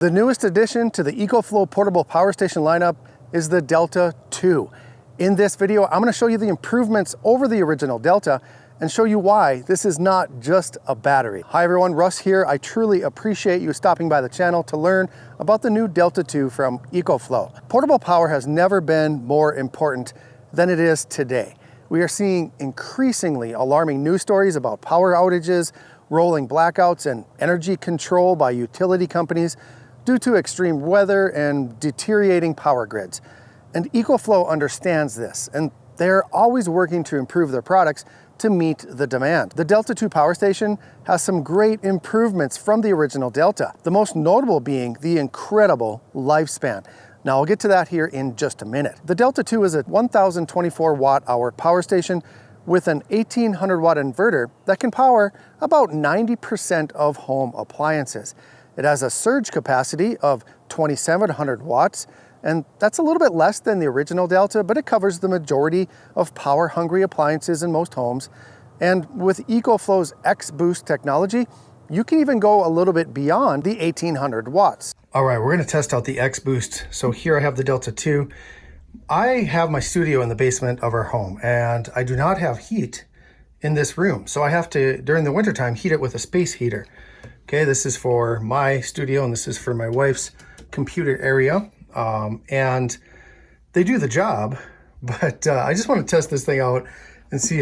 The newest addition to the EcoFlow portable power station lineup is the Delta 2. In this video, I'm going to show you the improvements over the original Delta and show you why this is not just a battery. Hi everyone, Russ here. I truly appreciate you stopping by the channel to learn about the new Delta 2 from EcoFlow. Portable power has never been more important than it is today. We are seeing increasingly alarming news stories about power outages, rolling blackouts, and energy control by utility companies due to extreme weather and deteriorating power grids. And EcoFlow understands this, and they're always working to improve their products to meet the demand. The Delta 2 power station has some great improvements from the original Delta, the most notable being the incredible lifespan. Now I'll get to that here in just a minute. The Delta 2 is a 1024 watt-hour power station with an 1800 watt inverter that can power about 90% of home appliances. It has a surge capacity of 2700 watts, and that's a little bit less than the original Delta, but it covers the majority of power-hungry appliances in most homes. And with EcoFlow's X-Boost technology, you can even go a little bit beyond the 1800 watts. All right, we're gonna test out the X-Boost. So here I have the Delta 2. I have my studio in the basement of our home, and I do not have heat in this room. So I have to, during the wintertime, heat it with a space heater. Okay, this is for my studio, and this is for my wife's computer area. And they do the job, but I just want to test this thing out and see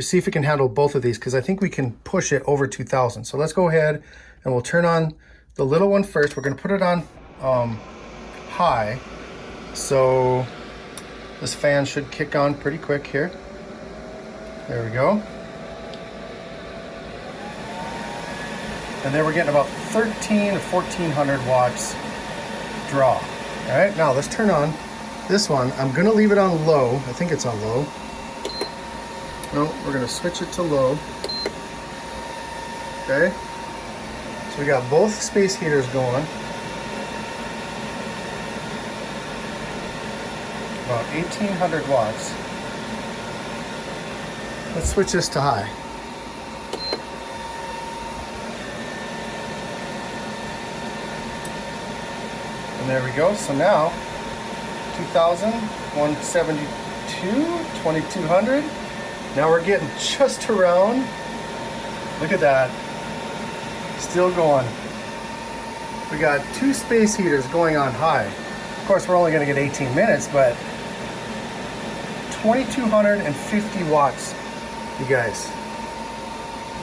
see if it can handle both of these, because I think we can push it over 2000. So let's go ahead and we'll turn on the little one first. We're going to put it on high. So this fan should kick on pretty quick here. There we go. And then we're getting about 13 or 1400 watts draw. All right, now let's turn on this one. I'm gonna leave it on low. I think it's on low. No, we're gonna switch it to low. Okay. So we got both space heaters going. About 1800 watts. Let's switch this to high. And there we go. So now 2000, 172, 2200. Now we're getting just around. Look at that. Still going. We got two space heaters going on high. Of course, we're only going to get 18 minutes, but 2250 watts, you guys.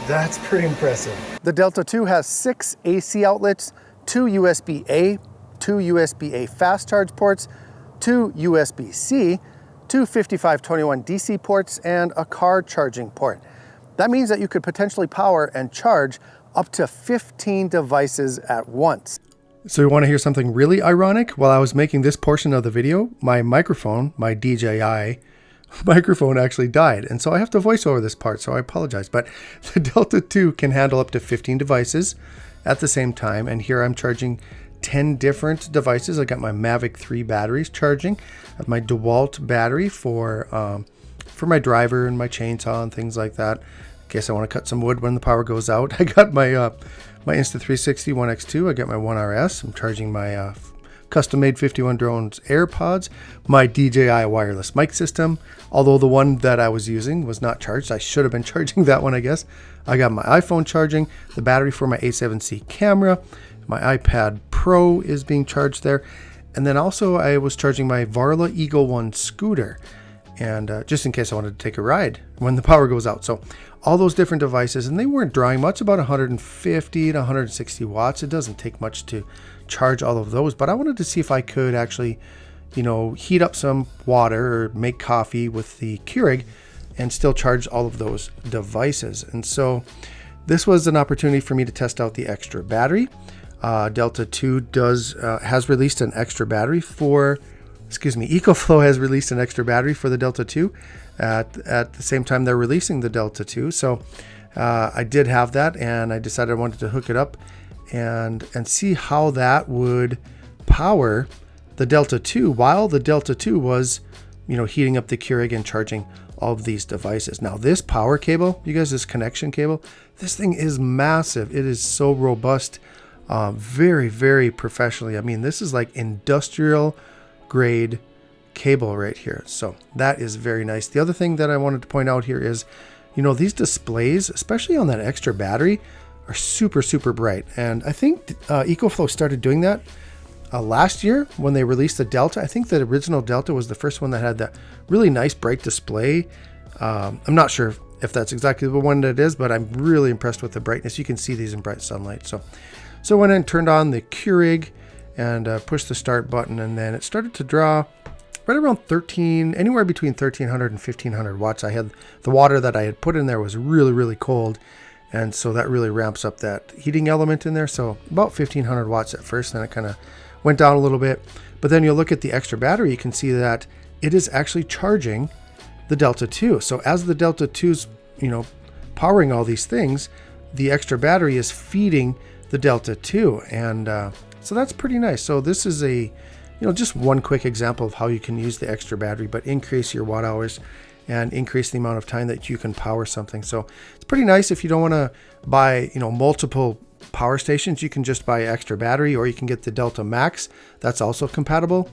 That's pretty impressive. The Delta 2 has 6 AC outlets, 2 USB-A, 2 USB-A fast charge ports, 2 USB-C, 2 5521 DC ports, and a car charging port. That means that you could potentially power and charge up to 15 devices at once. So you want to hear something really ironic? While I was making this portion of the video, my microphone, my DJI microphone actually died. And so I have to voice over this part, so I apologize. But the Delta 2 can handle up to 15 devices at the same time. And here I'm charging 10 different devices. I got my Mavic 3 batteries charging. I have my DeWalt battery for my driver and my chainsaw and things like that, in case I want to cut some wood when the power goes out. I got my my Insta360 One X2. I got my One RS. I'm charging my custom-made 51 Drones AirPods, my DJI wireless mic system. Although the one that I was using was not charged, I should have been charging that one, I guess. I got my iPhone charging, the battery for my A7C camera. My iPad Pro is being charged there. And then also I was charging my Varla Eagle One scooter, and just in case I wanted to take a ride when the power goes out. So all those different devices, and they weren't drawing much, about 150 to 160 watts. It doesn't take much to charge all of those, but I wanted to see if I could actually, you know, heat up some water or make coffee with the Keurig and still charge all of those devices. And so this was an opportunity for me to test out the extra battery. Delta 2 has released an extra battery for, EcoFlow has released an extra battery for the Delta 2 at the same time they're releasing the Delta 2. So I did have that, and I decided I wanted to hook it up and see how that would power the Delta 2 while the Delta 2 was, you know, heating up the Keurig and charging all of these devices. Now this power cable, you guys, this connection cable, this thing is massive. It is so robust. very, very professionally. I mean, this is like industrial grade cable right here. So that is very nice. The other thing that I wanted to point out here is, you know, these displays, especially on that extra battery, are super, super bright. And I think EcoFlow started doing that last year when they released the Delta. I think the original Delta was the first one that had that really nice bright display. I'm not sure if that's exactly the one that it is, but I'm really impressed with the brightness. You can see these in bright sunlight. So I went in and turned on the Keurig and pushed the start button, and then it started to draw right around anywhere between 1300 and 1500 watts. I had the water that I had put in there was really, really cold. And so that really ramps up that heating element in there. So about 1500 watts at first, then it kind of went down a little bit. But then you look at the extra battery, you can see that it is actually charging the Delta 2. So as the Delta 2's, you know, powering all these things, the extra battery is feeding the Delta 2. And so that's pretty nice. So this is just one quick example of how you can use the extra battery, but increase your watt hours and increase the amount of time that you can power something. So it's pretty nice. If you don't want to buy, multiple power stations, you can just buy extra battery, or you can get the Delta Max. That's also compatible.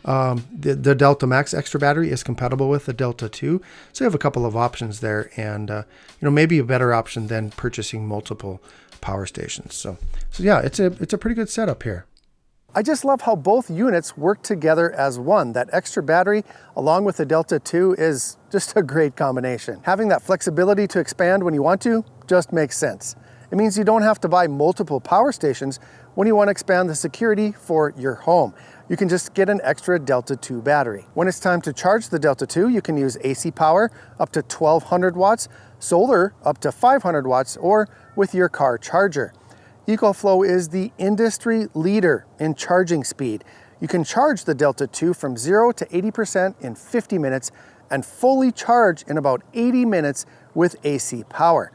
The Delta Max extra battery is compatible with the Delta 2. So you have a couple of options there, and maybe a better option than purchasing multiple power stations. So yeah, it's a pretty good setup here. I just love how both units work together as one. That extra battery along with the Delta 2 is just a great combination. Having that flexibility to expand when you want to just makes sense. It means you don't have to buy multiple power stations when you want to expand the security for your home. You can just get an extra Delta 2 battery. When it's time to charge the Delta 2, you can use AC power up to 1200 watts, solar up to 500 watts, or with your car charger. EcoFlow is the industry leader in charging speed. You can charge the Delta 2 from 0 to 80% in 50 minutes and fully charge in about 80 minutes with AC power.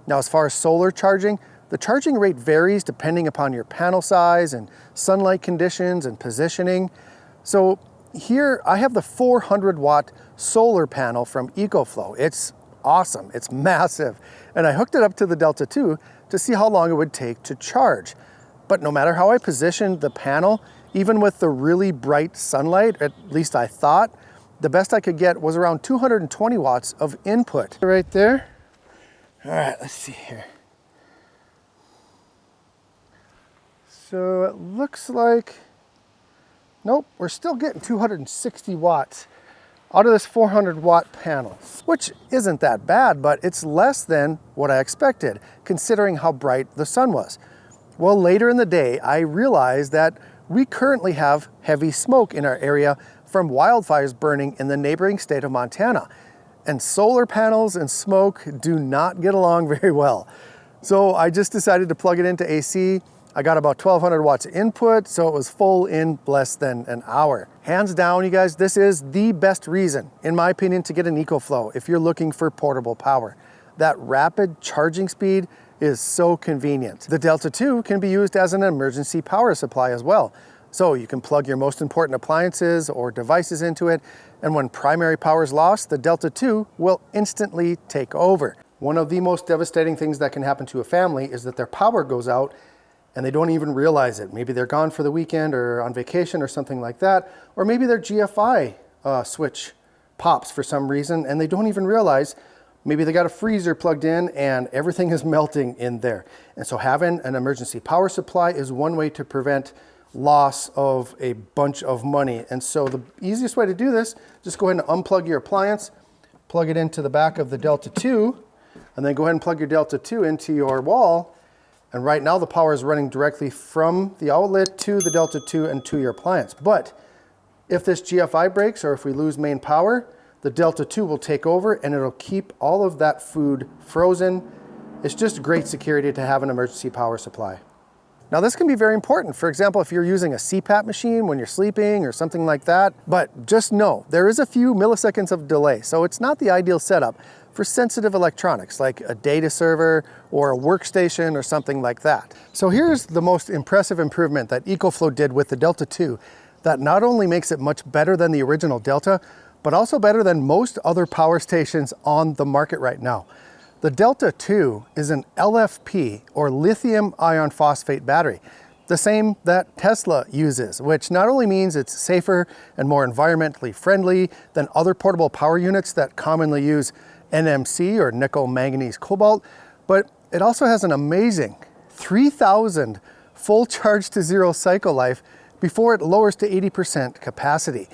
Now, as far as solar charging, the charging rate varies depending upon your panel size and sunlight conditions and positioning. So here I have the 400 watt solar panel from EcoFlow. It's awesome, it's massive. And I hooked it up to the Delta 2 to see how long it would take to charge. But no matter how I positioned the panel, even with the really bright sunlight, at least I thought, the best I could get was around 220 watts of input. Right there. All right, let's see here. So it looks like, nope, we're still getting 260 watts out of this 400 watt panel, which isn't that bad, but it's less than what I expected, considering how bright the sun was. Well, later in the day, I realized that we currently have heavy smoke in our area from wildfires burning in the neighboring state of Montana. And solar panels and smoke do not get along very well. So I just decided to plug it into AC. I got about 1200 watts input, so it was full in less than an hour. Hands down, you guys, this is the best reason, in my opinion, to get an EcoFlow if you're looking for portable power. That rapid charging speed is so convenient. The Delta 2 can be used as an emergency power supply as well. So you can plug your most important appliances or devices into it, and when primary power is lost, the Delta 2 will instantly take over. One of the most devastating things that can happen to a family is that their power goes out and they don't even realize it. Maybe they're gone for the weekend or on vacation or something like that, or maybe their GFI switch pops for some reason and they don't even realize. Maybe they got a freezer plugged in and everything is melting in there. And so having an emergency power supply is one way to prevent loss of a bunch of money. And so the easiest way to do this, just go ahead and unplug your appliance, plug it into the back of the Delta 2, and then go ahead and plug your Delta 2 into your wall. And right now the power is running directly from the outlet to the Delta 2 and to your appliance. But if this GFI breaks or if we lose main power, the Delta 2 will take over and it'll keep all of that food frozen. It's just great security to have an emergency power supply. Now this can be very important. For example, if you're using a CPAP machine when you're sleeping or something like that, but just know there is a few milliseconds of delay. So it's not the ideal setup for sensitive electronics like a data server or a workstation or something like that. So here's the most impressive improvement that EcoFlow did with the Delta 2 that not only makes it much better than the original Delta, but also better than most other power stations on the market right now. The Delta 2 is an LFP or lithium iron phosphate battery. the same that Tesla uses, which not only means it's safer and more environmentally friendly than other portable power units that commonly use NMC or nickel manganese cobalt, but it also has an amazing 3,000 full charge to zero cycle life before it lowers to 80% capacity.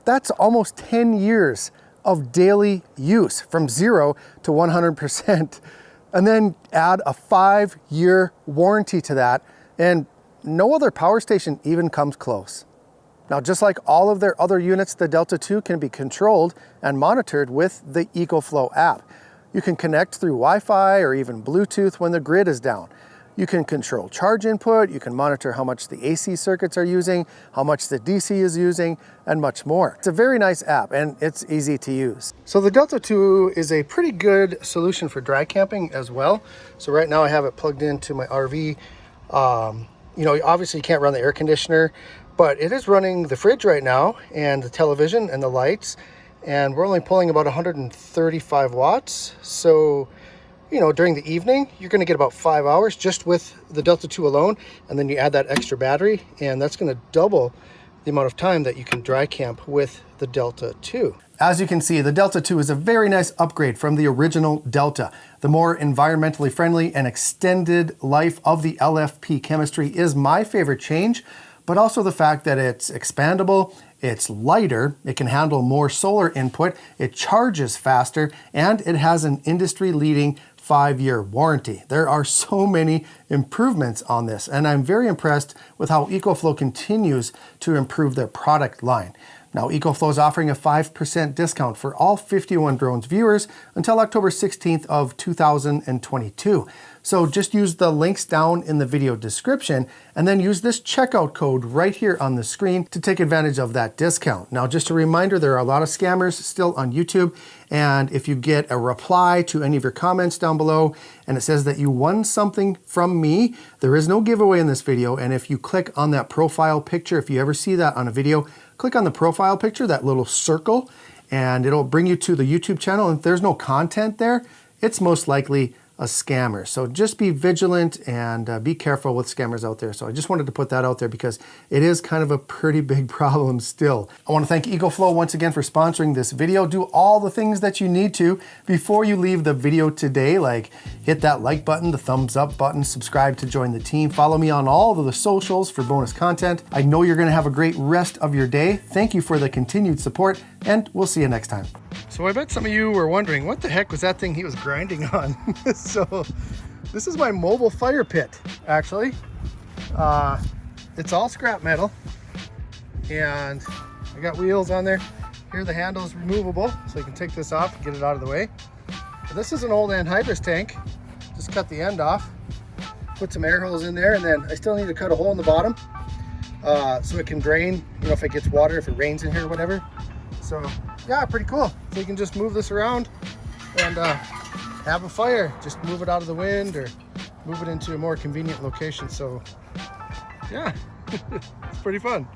That's almost 10 years of daily use from 0 to 100%. And then add a 5-year warranty to that, and no other power station even comes close. Now, just like all of their other units, the Delta 2 can be controlled and monitored with the EcoFlow app. You can connect through Wi-Fi or even Bluetooth when the grid is down. You can control charge input, you can monitor how much the AC circuits are using, how much the DC is using, and much more. It's a very nice app and it's easy to use. So the Delta 2 is a pretty good solution for dry camping as well. So right now I have it plugged into my RV. You know, obviously you can't run the air conditioner, but it is running the fridge right now and the television and the lights. And we're only pulling about 135 watts. So, you know, during the evening, you're going to get about 5 hours just with the Delta 2 alone. And then you add that extra battery, and that's going to double the amount of time that you can dry camp with the Delta 2. As you can see, the Delta 2 is a very nice upgrade from the original Delta. The more environmentally friendly and extended life of the LFP chemistry is my favorite change, but also the fact that it's expandable, it's lighter, it can handle more solar input, it charges faster, and it has an industry-leading 5-year warranty. There are so many improvements on this, and I'm very impressed with how EcoFlow continues to improve their product line. Now, EcoFlow is offering a 5% discount for all 51 Drones viewers until October 16th of 2022. So just use the links down in the video description and then use this checkout code right here on the screen to take advantage of that discount. Now, just a reminder, there are a lot of scammers still on YouTube, and if you get a reply to any of your comments down below and it says that you won something from me, there is no giveaway in this video, and if you click on that profile picture, if you ever see that on a video, click on the profile picture, that little circle, and it'll bring you to the YouTube channel. And if there's no content there, it's most likely a scammer. So just be vigilant and be careful with scammers out there. So I just wanted to put that out there because it is kind of a pretty big problem still. I want to thank EcoFlow once again for sponsoring this video. Do all the things that you need to before you leave the video today, like hit that like button, the thumbs up button, subscribe to join the team, follow me on all of the socials for bonus content. I know you're going to have a great rest of your day. Thank you for the continued support, and we'll see you next time. So I bet some of you were wondering, what the heck was that thing he was grinding on? So this is my mobile fire pit, actually. It's all scrap metal, and I got wheels on there. Here the handle is removable, so you can take this off and get it out of the way. But this is an old anhydrous tank. Just cut the end off, put some air holes in there, and then I still need to cut a hole in the bottom so it can drain, you know, if it gets water, if it rains in here or whatever. So yeah, pretty cool. So you can just move this around and have a fire. Just move it out of the wind or move it into a more convenient location. So yeah, it's pretty fun.